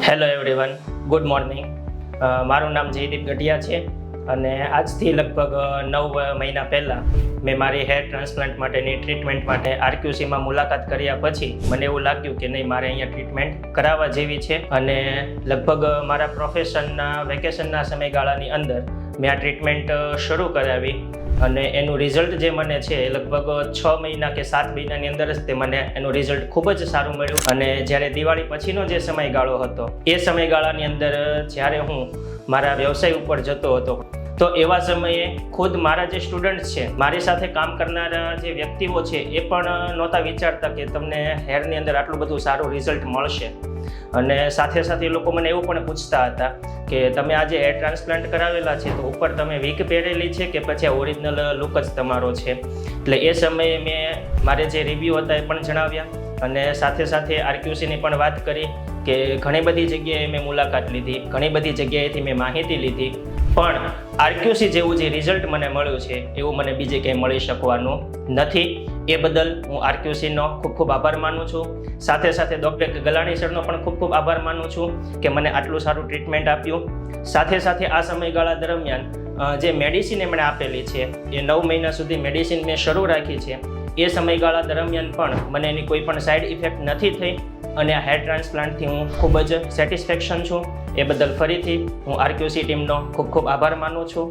Hello everyone, good morning. મારું નામ જયદીપ ગઢિયા છે અને આજથી લગભગ 9 મહિના પહેલાં મેં મારી હેર ટ્રાન્સપ્લાન્ટ માટેની ટ્રીટમેન્ટ માટે આરક્યુસીમાં મુલાકાત કર્યા પછી મને એવું લાગ્યું કે નહીં, મારે અહીંયા ટ્રીટમેન્ટ કરાવવા જેવી છે. અને લગભગ મારા પ્રોફેશનના વેકેશનના સમયગાળાની અંદર મેં આ ટ્રીટમેન્ટ શરૂ કરાવી અને એનું રિઝલ્ટ જે મને છે એ લગભગ 6 મહિના કે 7 મહિનાની અંદર જ તે મને એનું રિઝલ્ટ ખૂબ જ સારું મળ્યું. અને જ્યારે દિવાળી પછીનો જે સમયગાળો હતો એ સમયગાળાની અંદર જ્યારે હું મારા વ્યવસાય ઉપર જતો હતો તો એવા સમયે ખુદ મારા જે સ્ટુડન્ટ્સ છે, મારી સાથે કામ કરનારા જે વ્યક્તિઓ છે એ પણ નહોતા વિચારતા કે તમને હેરની અંદર આટલું બધું સારું રિઝલ્ટ મળશે. અને સાથે સાથે લોકો મને એવું પણ પૂછતા હતા કે તમે આજે હેર ટ્રાન્સપ્લાન્ટ કરાવેલા છે તો ઉપર તમે વીગ પહેરેલી છે કે પછી આ ઓરિજિનલ લુક જ તમારો છે. એટલે એ સમયે મેં મારે જે રિવ્યૂ હતા એ પણ જણાવ્યા અને સાથે સાથે આરક્યુસીની પણ વાત કરી કે ઘણી બધી જગ્યાએ મેં મુલાકાત લીધી, ઘણી બધી જગ્યાએથી મેં માહિતી લીધી, પણ આરક્યુસી જેવું જે રિઝલ્ટ મને મળ્યું છે એવું મને બીજે ક્યાંય મળી શકવાનું નથી. એ બદલ હું આરક્યુસીનો ખૂબ ખૂબ આભાર માનું છું. સાથે સાથે ડૉક્ટર ગલાણી સરનો પણ ખૂબ ખૂબ આભાર માનું છું કે મને આટલું સારું ટ્રીટમેન્ટ આપ્યું. સાથે સાથે આ સમયગાળા દરમિયાન જે મેડિસિન એમણે આપેલી છે એ 9 મહિના સુધી મેડિસિન મેં શરૂ રાખી છે. એ સમયગાળા દરમિયાન પણ મને એની કોઈ પણ સાઈડ ઇફેક્ટ નથી થઈ અને આ હેર ટ્રાન્સપ્લાન્ટથી હું ખૂબ જ સેટિસ્ફેક્શન છું. એ બદલ ફરીથી હું આરક્યુસી ટીમનો ખૂબ ખૂબ આભાર માનું છું.